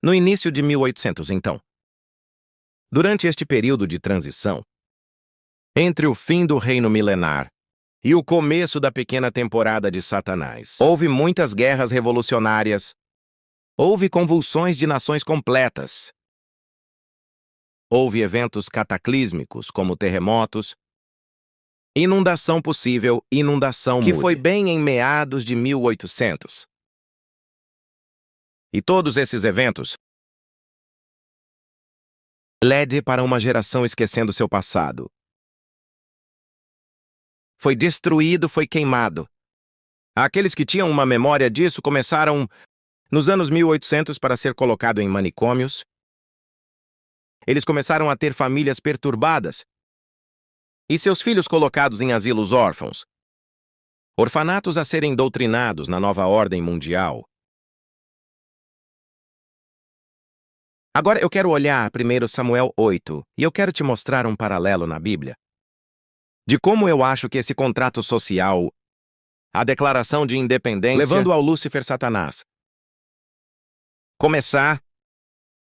No início de 1800, então. Durante este período de transição, entre o fim do reino milenar e o começo da pequena temporada de Satanás, houve muitas guerras revolucionárias, houve convulsões de nações completas, houve eventos cataclísmicos como terremotos, inundação possível, inundação que foi bem em meados de 1800. E todos esses eventos led para uma geração esquecendo seu passado. Foi destruído, foi queimado. Aqueles que tinham uma memória disso começaram, nos anos 1800, para ser colocado em manicômios. Eles começaram a ter famílias perturbadas e seus filhos colocados em asilos órfãos. Orfanatos a serem doutrinados na nova ordem mundial. Agora eu quero olhar 1 Samuel 8 e eu quero te mostrar um paralelo na Bíblia de como eu acho que esse contrato social, a declaração de independência, levando ao Lúcifer Satanás, começar.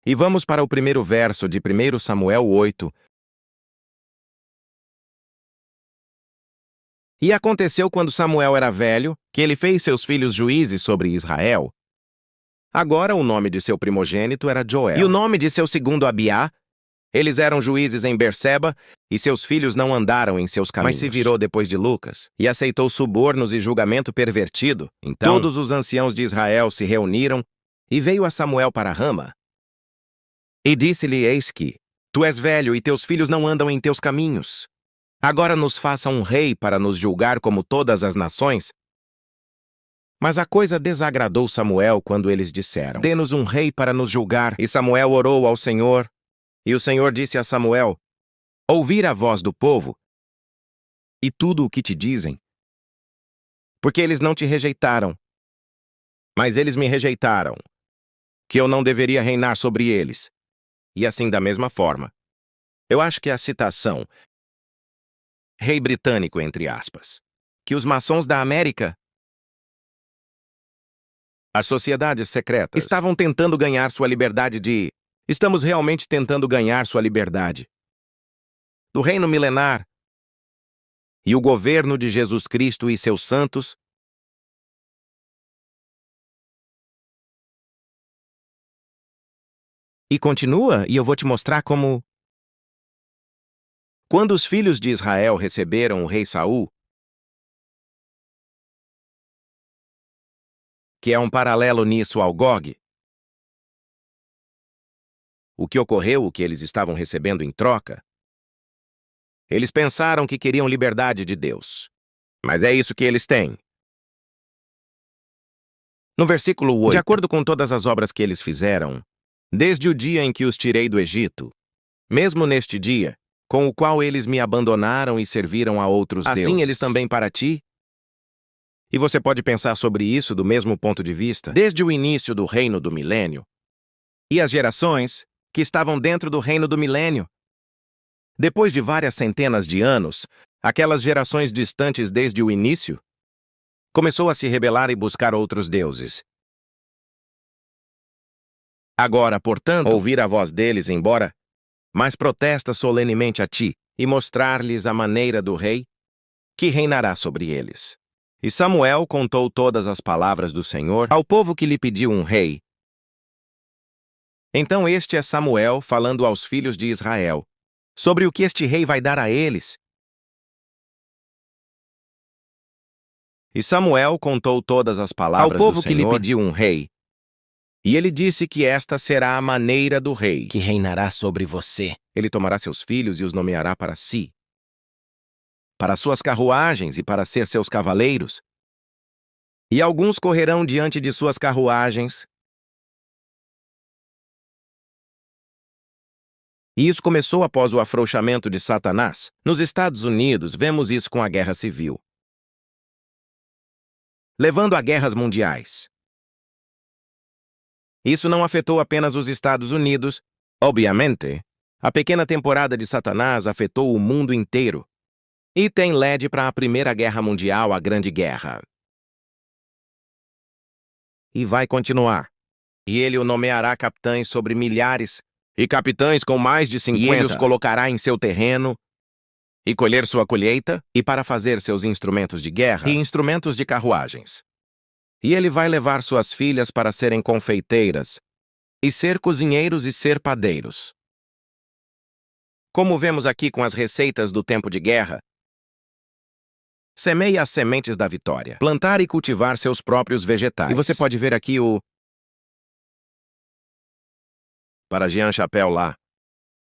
E vamos para o primeiro verso de 1 Samuel 8. E aconteceu quando Samuel era velho, que ele fez seus filhos juízes sobre Israel. Agora o nome de seu primogênito era Joel, e o nome de seu segundo Abiá. Eles eram juízes em Berseba, e seus filhos não andaram em seus caminhos. Mas se virou depois de Lucas, e aceitou subornos e julgamento pervertido. Então todos os anciãos de Israel se reuniram, e veio a Samuel para Rama. E disse-lhe, eis que, tu és velho, e teus filhos não andam em teus caminhos. Agora nos faça um rei para nos julgar como todas as nações. Mas a coisa desagradou Samuel quando eles disseram, dê-nos um rei para nos julgar. E Samuel orou ao Senhor, e o Senhor disse a Samuel, ouvir a voz do povo e tudo o que te dizem. Porque eles não te rejeitaram, mas eles me rejeitaram, que eu não deveria reinar sobre eles. E assim da mesma forma. Eu acho que a citação, rei britânico, entre aspas, que os maçons da América, as sociedades secretas, estavam tentando ganhar sua liberdade de... Estamos realmente tentando ganhar sua liberdade do reino milenar e o governo de Jesus Cristo e seus santos. E continua, e eu vou te mostrar como... Quando os filhos de Israel receberam o rei Saul, que é um paralelo nisso ao Gog, o que ocorreu, o que eles estavam recebendo em troca, eles pensaram que queriam liberdade de Deus. Mas é isso que eles têm. No versículo 8, de acordo com todas as obras que eles fizeram, desde o dia em que os tirei do Egito, mesmo neste dia, com o qual eles me abandonaram e serviram a outros deuses. Assim eles também para ti? E você pode pensar sobre isso do mesmo ponto de vista, desde o início do reino do milênio, e as gerações que estavam dentro do reino do milênio. Depois de várias centenas de anos, aquelas gerações distantes desde o início, começou a se rebelar e buscar outros deuses. Agora, portanto, ouvir a voz deles, embora, mas protesta solenemente a ti, e mostrar-lhes a maneira do rei, que reinará sobre eles. E Samuel contou todas as palavras do Senhor ao povo que lhe pediu um rei. Então este é Samuel falando aos filhos de Israel, sobre o que este rei vai dar a eles. E Samuel contou todas as palavras ao povo do Senhor, que lhe pediu um rei. E ele disse que esta será a maneira do rei, que reinará sobre você. Ele tomará seus filhos e os nomeará para si, para suas carruagens e para ser seus cavaleiros. E alguns correrão diante de suas carruagens. E isso começou após o afrouxamento de Satanás. Nos Estados Unidos, vemos isso com a Guerra Civil, levando a guerras mundiais. Isso não afetou apenas os Estados Unidos. Obviamente, a pequena temporada de Satanás afetou o mundo inteiro. E tem led para a Primeira Guerra Mundial, a Grande Guerra. E vai continuar. E ele o nomeará capitães sobre milhares, e capitães com mais de 50. E ele os colocará em seu terreno, e colher sua colheita, e para fazer seus instrumentos de guerra e instrumentos de carruagens. E ele vai levar suas filhas para serem confeiteiras, e ser cozinheiros e ser padeiros. Como vemos aqui com as receitas do tempo de guerra, semeie as sementes da vitória, plantar e cultivar seus próprios vegetais. E você pode ver aqui para Jean Chapelle lá,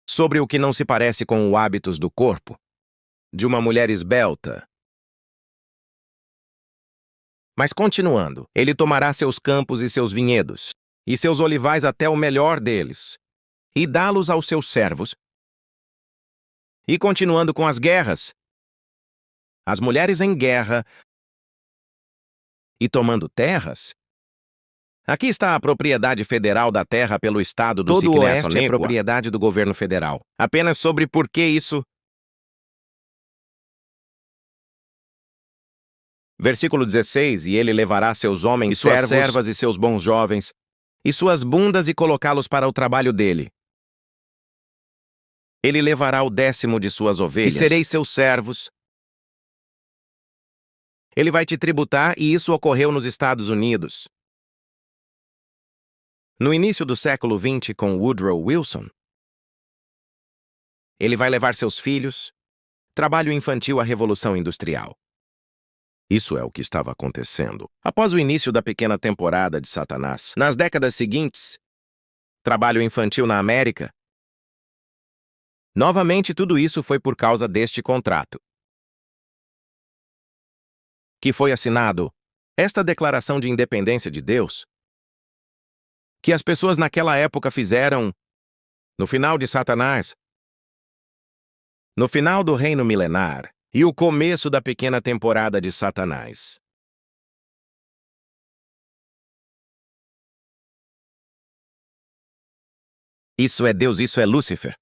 sobre o que não se parece com os hábitos do corpo de uma mulher esbelta. Mas continuando, ele tomará seus campos e seus vinhedos, e seus olivais até o melhor deles, e dá-los aos seus servos. E continuando com as guerras, as mulheres em guerra e tomando terras. Aqui está a propriedade federal da terra pelo estado do Todo o oeste é propriedade do governo federal. Apenas sobre por que isso. Versículo 16, e ele levará seus homens e suas servas e seus bons jovens, e suas bundas e colocá-los para o trabalho dele. Ele levará o 10º de suas ovelhas. E sereis seus servos. Ele vai te tributar, e isso ocorreu nos Estados Unidos. No início do século XX, com Woodrow Wilson. Ele vai levar seus filhos. Trabalho infantil à Revolução Industrial. Isso é o que estava acontecendo. Após o início da pequena temporada de Satanás, nas décadas seguintes, trabalho infantil na América. Novamente, tudo isso foi por causa deste contrato, que foi assinado, esta declaração de independência de Deus, que as pessoas naquela época fizeram no final de Satanás, no final do reino milenar, e o começo da pequena temporada de Satanás. Isso é Deus, isso é Lúcifer.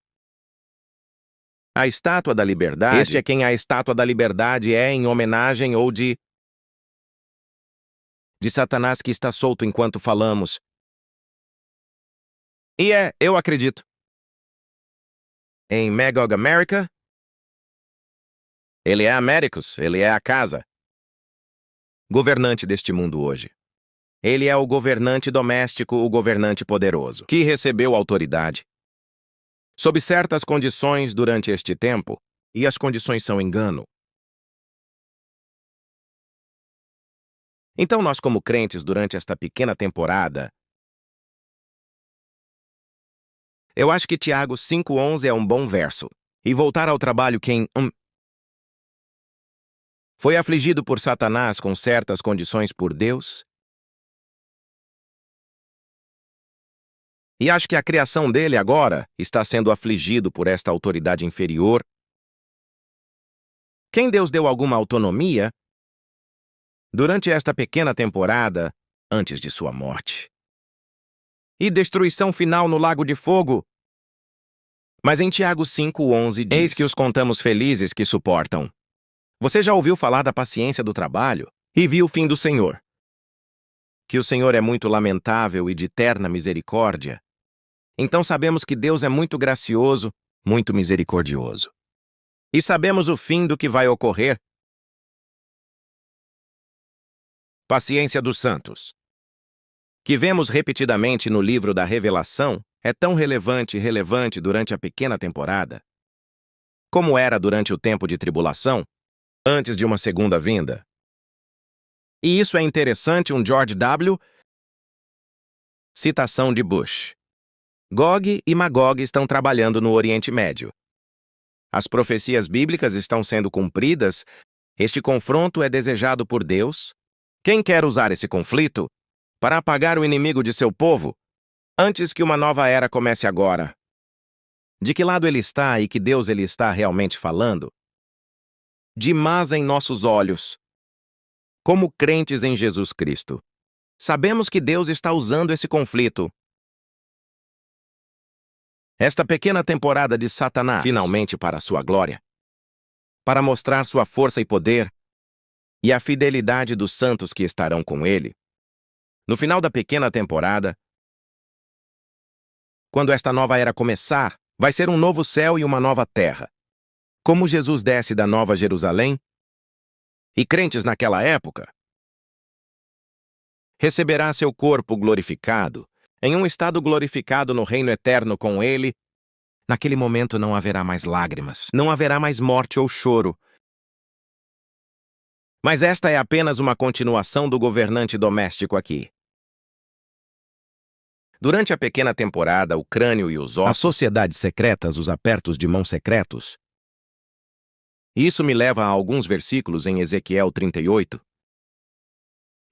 A estátua da liberdade. Este é quem a estátua da liberdade é em homenagem ou de Satanás que está solto enquanto falamos. E eu acredito. Em Magog America, ele é Américos, ele é a casa. Governante deste mundo hoje. Ele é o governante doméstico, o governante poderoso, que recebeu autoridade. Sob certas condições durante este tempo, e as condições são engano. Então nós como crentes durante esta pequena temporada, eu acho que Tiago 5:11 é um bom verso. E voltar ao trabalho quem foi afligido por Satanás com certas condições por Deus. E acho que a criação dele agora está sendo afligido por esta autoridade inferior. Quem Deus deu alguma autonomia durante esta pequena temporada antes de sua morte. E destruição final no lago de fogo. Mas em Tiago 5:11 diz: Eis que os contamos felizes que suportam. Você já ouviu falar da paciência do trabalho e viu o fim do Senhor? Que o Senhor é muito lamentável e de terna misericórdia. Então sabemos que Deus é muito gracioso, muito misericordioso. E sabemos o fim do que vai ocorrer. Paciência dos santos, que vemos repetidamente no livro da Revelação, é tão relevante durante a pequena temporada, como era durante o tempo de tribulação, antes de uma segunda vinda. E isso é interessante, um George W. Citação de Bush. Gog e Magog estão trabalhando no Oriente Médio. As profecias bíblicas estão sendo cumpridas. Este confronto é desejado por Deus. Quem quer usar esse conflito para apagar o inimigo de seu povo antes que uma nova era comece agora? De que lado ele está e que Deus ele está realmente falando? De mas em nossos olhos. Como crentes em Jesus Cristo, sabemos que Deus está usando esse conflito. Esta pequena temporada de Satanás, finalmente para sua glória, para mostrar sua força e poder, e a fidelidade dos santos que estarão com ele. No final da pequena temporada, quando esta nova era começar, vai ser um novo céu e uma nova terra. Como Jesus desce da Nova Jerusalém, e crentes naquela época receberá seu corpo glorificado, em um estado glorificado no reino eterno com ele. Naquele momento não haverá mais lágrimas, não haverá mais morte ou choro. Mas esta é apenas uma continuação do governante doméstico aqui. Durante a pequena temporada, o crânio e os ossos, as sociedades secretas, os apertos de mão secretos. Isso me leva a alguns versículos em Ezequiel 38.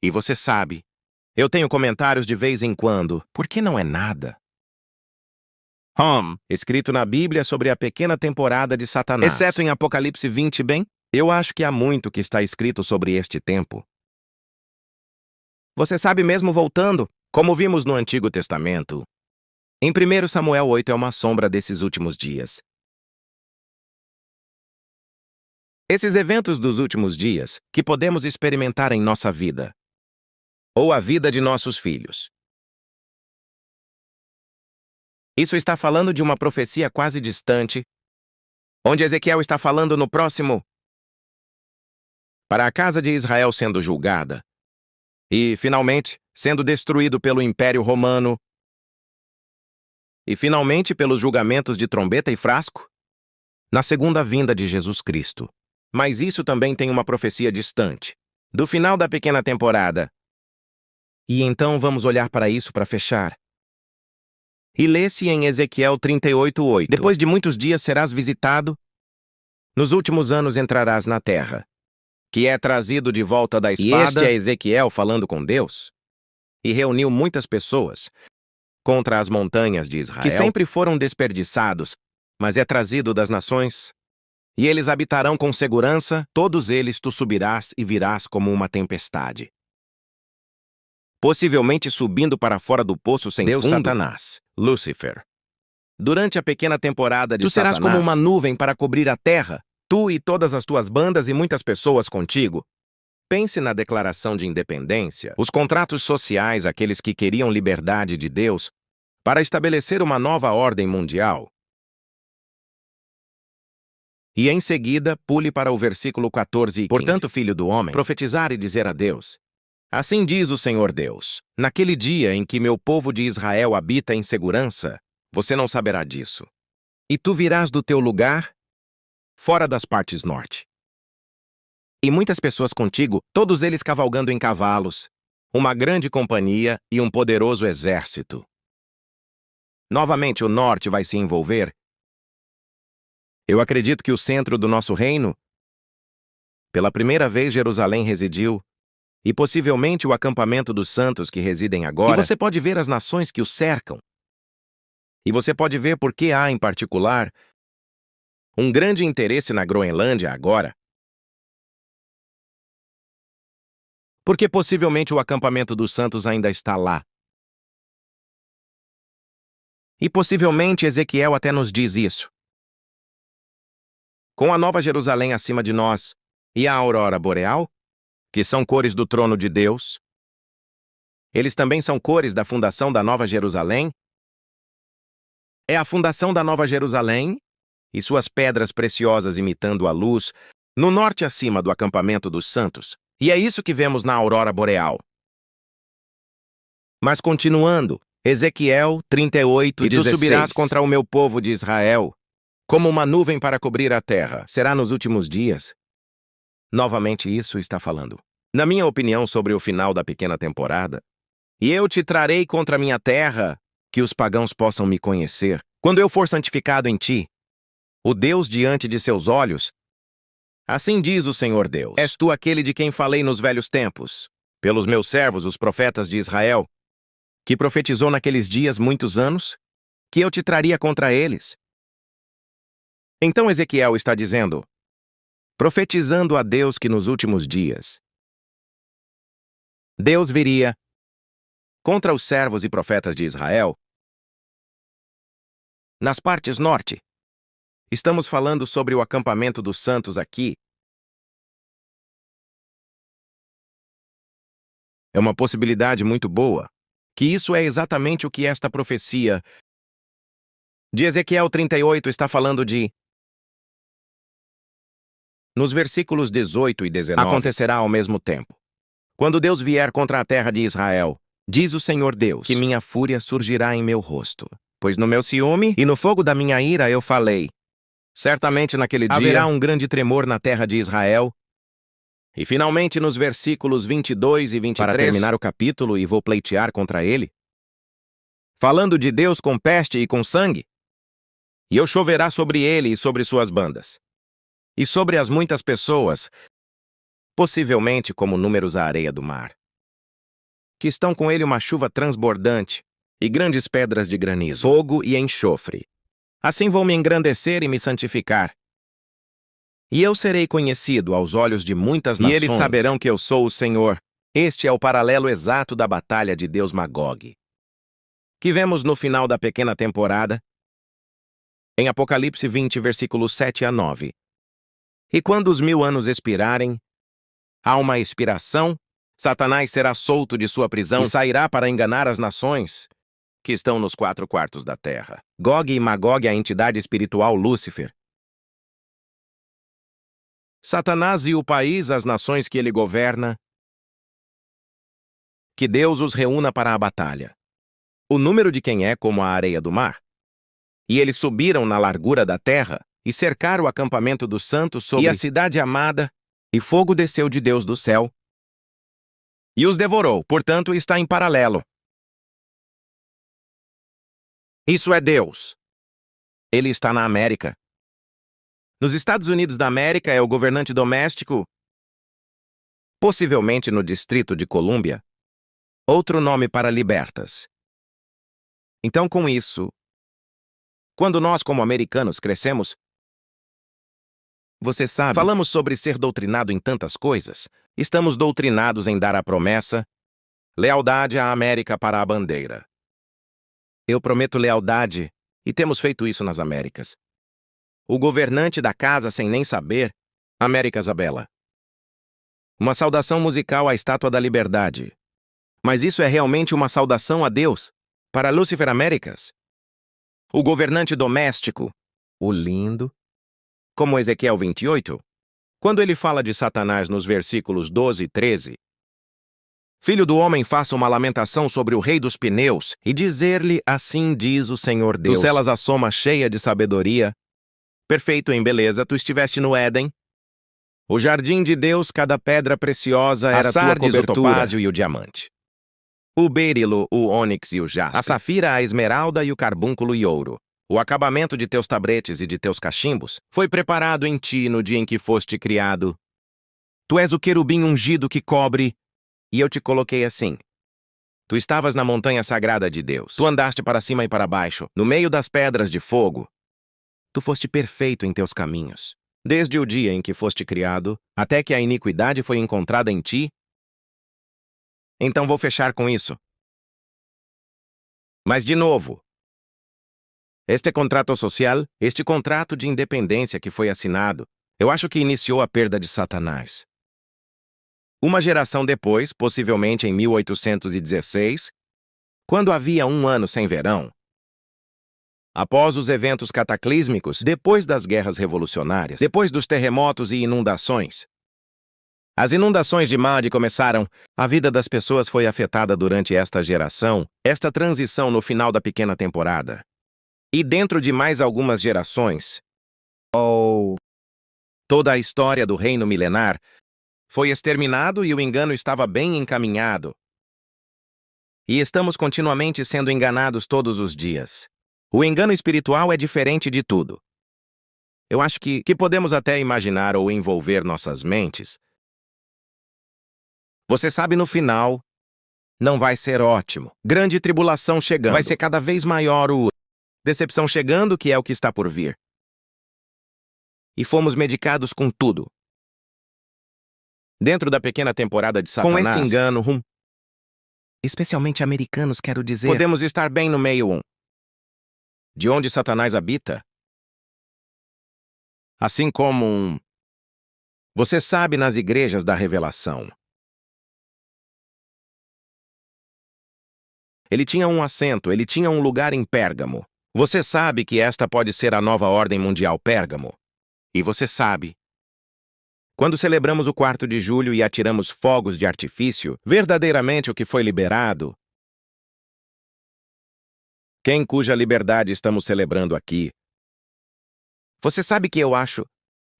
E você sabe, eu tenho comentários de vez em quando, porque não é nada. Escrito na Bíblia sobre a pequena temporada de Satanás. Exceto em Apocalipse 20, bem, eu acho que há muito que está escrito sobre este tempo. Você sabe mesmo voltando, como vimos no Antigo Testamento. Em 1 Samuel 8 é uma sombra desses últimos dias. Esses eventos dos últimos dias que podemos experimentar em nossa vida. Ou a vida de nossos filhos. Isso está falando de uma profecia quase distante, onde Ezequiel está falando no próximo para a casa de Israel sendo julgada e, finalmente, sendo destruído pelo Império Romano e, finalmente, pelos julgamentos de trombeta e frasco na segunda vinda de Jesus Cristo. Mas isso também tem uma profecia distante, do final da pequena temporada. E então vamos olhar para isso para fechar. E lê-se em Ezequiel 38:8. Depois de muitos dias serás visitado, nos últimos anos entrarás na terra, que é trazido de volta da espada. E este é Ezequiel falando com Deus. E reuniu muitas pessoas contra as montanhas de Israel, que sempre foram desperdiçados, mas é trazido das nações. E eles habitarão com segurança, todos eles tu subirás e virás como uma tempestade. Possivelmente subindo para fora do poço sem fundo. Satanás, Lúcifer. Durante a pequena temporada de Satanás, tu serás como uma nuvem para cobrir a terra, tu e todas as tuas bandas e muitas pessoas contigo. Pense na declaração de independência, os contratos sociais, aqueles que queriam liberdade de Deus, para estabelecer uma nova ordem mundial. E em seguida, pule para o versículo 14 e 15. Portanto, filho do homem, profetizar e dizer a Deus: assim diz o Senhor Deus, naquele dia em que meu povo de Israel habita em segurança, você não saberá disso. E tu virás do teu lugar, fora das partes norte. E muitas pessoas contigo, todos eles cavalgando em cavalos, uma grande companhia e um poderoso exército. Novamente o norte vai se envolver. Eu acredito que o centro do nosso reino, pela primeira vez Jerusalém residiu, e possivelmente o acampamento dos santos que residem agora. E você pode ver as nações que o cercam. E você pode ver por que há, em particular, um grande interesse na Groenlândia agora. Porque possivelmente o acampamento dos santos ainda está lá. E possivelmente Ezequiel até nos diz isso. Com a Nova Jerusalém acima de nós e a aurora boreal, que são cores do trono de Deus, eles também são cores da fundação da Nova Jerusalém. É a fundação da Nova Jerusalém e suas pedras preciosas imitando a luz no norte acima do acampamento dos santos. E é isso que vemos na aurora boreal. Mas continuando, Ezequiel 38:16. E tu subirás contra o meu povo de Israel, como uma nuvem para cobrir a terra. Será nos últimos dias? Novamente isso está falando, na minha opinião, sobre o final da pequena temporada. E eu te trarei contra a minha terra, que os pagãos possam me conhecer, quando eu for santificado em ti, o Deus diante de seus olhos. Assim diz o Senhor Deus: és tu aquele de quem falei nos velhos tempos, pelos meus servos, os profetas de Israel, que profetizou naqueles dias muitos anos, que eu te traria contra eles. Então Ezequiel está dizendo, profetizando a Deus que nos últimos dias, Deus viria contra os servos e profetas de Israel. Nas partes norte, estamos falando sobre o acampamento dos santos aqui. É uma possibilidade muito boa, que isso é exatamente o que esta profecia de Ezequiel 38 está falando de... Nos versículos 18 e 19, acontecerá ao mesmo tempo. Quando Deus vier contra a terra de Israel, diz o Senhor Deus, que minha fúria surgirá em meu rosto. Pois no meu ciúme e no fogo da minha ira eu falei. Certamente naquele dia haverá um grande tremor na terra de Israel. E finalmente nos versículos 22 e 23, para terminar o capítulo e vou pleitear contra ele, falando de Deus com peste e com sangue, e eu choverá sobre ele e sobre suas bandas, e sobre as muitas pessoas, possivelmente como números à areia do mar, que estão com ele uma chuva transbordante e grandes pedras de granizo, fogo e enxofre. Assim vou me engrandecer e me santificar. E eu serei conhecido aos olhos de muitas nações. E eles saberão que eu sou o Senhor. Este é o paralelo exato da batalha de Deus Magog, que vemos no final da pequena temporada, em Apocalipse 20, versículos 7 a 9. E quando os 1000 anos expirarem, há uma expiração, Satanás será solto de sua prisão e sairá para enganar as nações que estão nos 4 quartos da terra. Gog e Magog, a entidade espiritual Lúcifer. Satanás e o país, as nações que ele governa. Que Deus os reúna para a batalha. O número de quem é como a areia do mar. E eles subiram na largura da terra e cercaram o acampamento dos santos sobre a cidade amada, e fogo desceu de Deus do céu e os devorou, portanto está em paralelo. Isso é Deus. Ele está na América. Nos Estados Unidos da América é o governante doméstico, possivelmente no Distrito de Colômbia, outro nome para libertas. Então, com isso, quando nós como americanos crescemos, você sabe, falamos sobre ser doutrinado em tantas coisas, estamos doutrinados em dar a promessa, lealdade à América para a bandeira. Eu prometo lealdade, e temos feito isso nas Américas. O governante da casa, sem nem saber, América Isabela. Uma saudação musical à Estátua da Liberdade. Mas isso é realmente uma saudação a Deus, para Lúcifer Américas. O governante doméstico, o lindo, como Ezequiel 28, quando ele fala de Satanás nos versículos 12 e 13, Filho do homem, faça uma lamentação sobre o rei dos pneus, e dizer-lhe, assim diz o Senhor Deus. Tu celas a soma cheia de sabedoria, perfeito em beleza, tu estiveste no Éden. O jardim de Deus, cada pedra preciosa era a tua cobertura, o topázio e o diamante. O berilo, o ônix e o jaspe, a safira, a esmeralda e o carbúnculo e ouro. O acabamento de teus tabretes e de teus cachimbos foi preparado em ti no dia em que foste criado. Tu és o querubim ungido que cobre, e eu te coloquei assim. Tu estavas na montanha sagrada de Deus. Tu andaste para cima e para baixo, no meio das pedras de fogo. Tu foste perfeito em teus caminhos, desde o dia em que foste criado, até que a iniquidade foi encontrada em ti. Então vou fechar com isso. Mas de novo, este contrato social, este contrato de independência que foi assinado, eu acho que iniciou a perda de Satanás. Uma geração depois, possivelmente em 1816, quando havia um ano sem verão, após os eventos cataclísmicos, depois das guerras revolucionárias, depois dos terremotos e inundações. As inundações de Madi começaram, a vida das pessoas foi afetada durante esta geração, esta transição no final da pequena temporada. E dentro de mais algumas gerações, toda a história do reino milenar foi exterminado e o engano estava bem encaminhado. E estamos continuamente sendo enganados todos os dias. O engano espiritual é diferente de tudo. Eu acho que podemos até imaginar ou envolver nossas mentes. Você sabe, no final, não vai ser ótimo. Grande tribulação chegando. Vai ser cada vez maior o decepção chegando, que é o que está por vir. E fomos medicados com tudo. Dentro da pequena temporada de Satanás, com esse engano, especialmente americanos, quero dizer, podemos estar bem no meio de onde Satanás habita. Assim como você sabe, nas igrejas da revelação. Ele tinha um assento, ele tinha um lugar em Pérgamo, Você sabe que esta pode ser a nova ordem mundial Pérgamo. E você sabe. Quando celebramos o 4 de julho e atiramos fogos de artifício, verdadeiramente o que foi liberado, quem cuja liberdade estamos celebrando aqui? Você sabe que eu acho?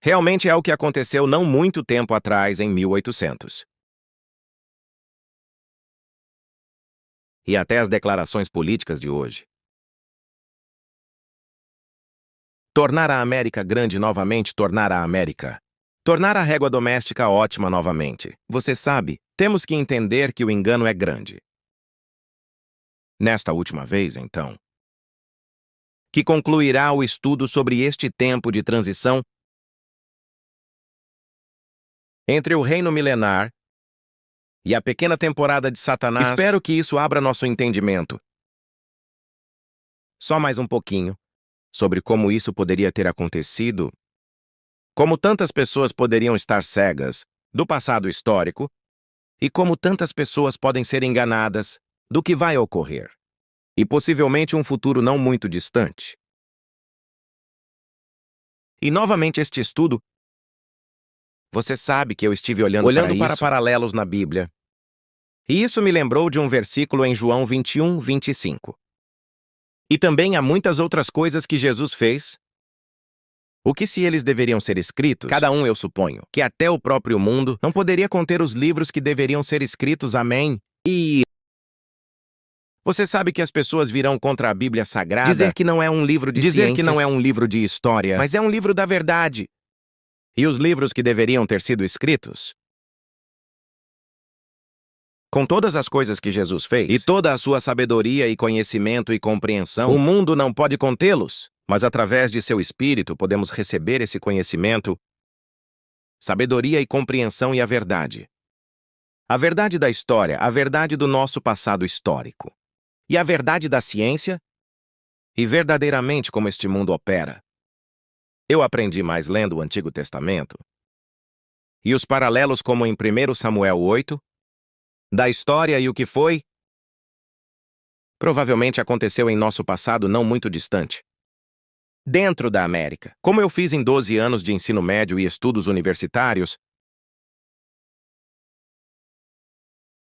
Realmente é o que aconteceu não muito tempo atrás, em 1800. E até as declarações políticas de hoje. Tornar a América grande novamente, tornar a América. Tornar a régua doméstica ótima novamente. Você sabe, temos que entender que o engano é grande. Nesta última vez, então, que concluirá o estudo sobre este tempo de transição entre o reino milenar e a pequena temporada de Satanás. Espero que isso abra nosso entendimento. Só mais um pouquinho sobre como isso poderia ter acontecido, como tantas pessoas poderiam estar cegas do passado histórico e como tantas pessoas podem ser enganadas do que vai ocorrer, e possivelmente um futuro não muito distante. E novamente este estudo, você sabe que eu estive olhando para paralelos na Bíblia, e isso me lembrou de um versículo em João 21, 25. E também há muitas outras coisas que Jesus fez. O que se eles deveriam ser escritos? Cada um, eu suponho, que até o próprio mundo não poderia conter os livros que deveriam ser escritos, amém? E você sabe que as pessoas virão contra a Bíblia Sagrada, dizer que não é um livro de ciências, que não é um livro de história, mas é um livro da verdade. E os livros que deveriam ter sido escritos, com todas as coisas que Jesus fez, e toda a sua sabedoria e conhecimento e compreensão, o mundo não pode contê-los, mas através de seu Espírito podemos receber esse conhecimento, sabedoria e compreensão e a verdade. A verdade da história, a verdade do nosso passado histórico. E a verdade da ciência, e verdadeiramente como este mundo opera. Eu aprendi mais lendo o Antigo Testamento. E os paralelos como em 1 Samuel 8, da história e o que foi, provavelmente aconteceu em nosso passado não muito distante. Dentro da América, como eu fiz em 12 anos de ensino médio e estudos universitários,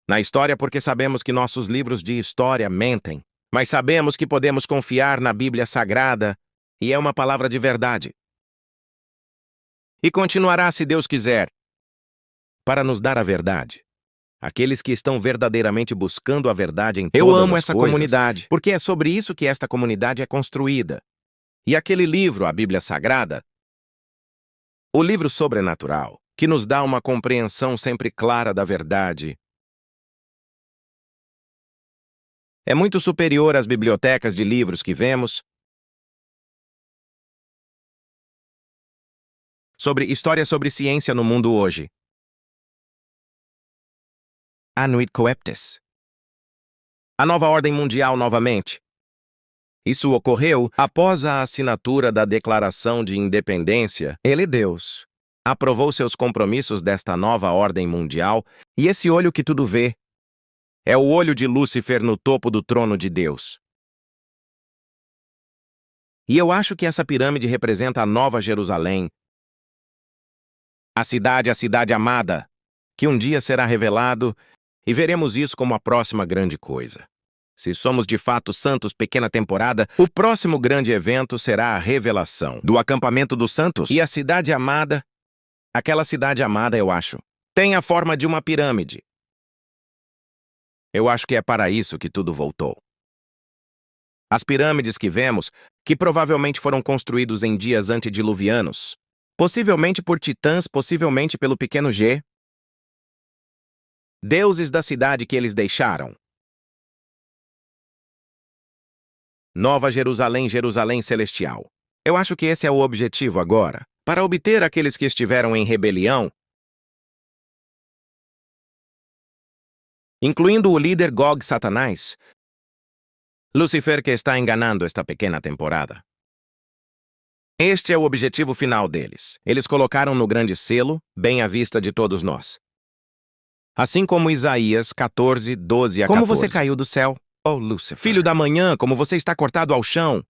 na história porque sabemos que nossos livros de história mentem, mas sabemos que podemos confiar na Bíblia Sagrada e é uma palavra de verdade. E continuará, se Deus quiser, para nos dar a verdade. Aqueles que estão verdadeiramente buscando a verdade em todas as coisas. Eu amo essa comunidade, porque é sobre isso que esta comunidade é construída. E aquele livro, a Bíblia Sagrada, o livro sobrenatural, que nos dá uma compreensão sempre clara da verdade, é muito superior às bibliotecas de livros que vemos sobre história sobre ciência no mundo hoje. Anuit Coeptes. A nova ordem mundial novamente. Isso ocorreu após a assinatura da Declaração de Independência. Ele, Deus, aprovou seus compromissos desta nova ordem mundial, e esse olho que tudo vê é o olho de Lúcifer no topo do trono de Deus. E eu acho que essa pirâmide representa a Nova Jerusalém, a cidade amada, que um dia será revelado, e veremos isso como a próxima grande coisa. Se somos de fato santos, pequena temporada, o próximo grande evento será a revelação do acampamento dos santos. E a cidade amada, aquela cidade amada, eu acho, tem a forma de uma pirâmide. Eu acho que é para isso que tudo voltou. As pirâmides que vemos, que provavelmente foram construídos em dias antediluvianos, possivelmente por titãs, possivelmente pelo pequeno G, deuses da cidade que eles deixaram. Nova Jerusalém, Jerusalém Celestial. Eu acho que esse é o objetivo agora, para obter aqueles que estiveram em rebelião, incluindo o líder Gog Satanás, Lúcifer, que está enganando esta pequena temporada. Este é o objetivo final deles. Eles colocaram no grande selo, bem à vista de todos nós. Assim como Isaías 14, 12 a 14. Como você caiu do céu, ó Lúcifer? Filho da manhã, como você está cortado ao chão.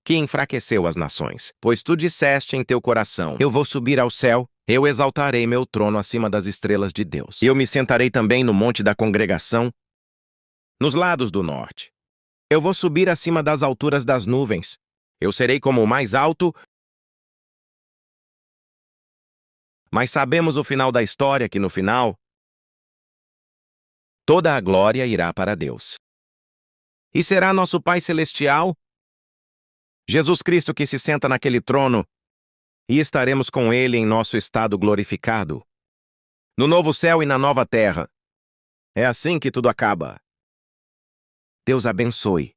que enfraqueceu as nações. Pois tu disseste em teu coração: eu vou subir ao céu, eu exaltarei meu trono acima das estrelas de Deus. Eu me sentarei também no monte da congregação, nos lados do norte. Eu vou subir acima das alturas das nuvens. Eu serei como o mais alto. Mas sabemos o final da história, que no final, toda a glória irá para Deus. E será nosso Pai Celestial, Jesus Cristo, que se senta naquele trono, e estaremos com Ele em nosso estado glorificado, no novo céu e na nova terra. É assim que tudo acaba. Deus abençoe.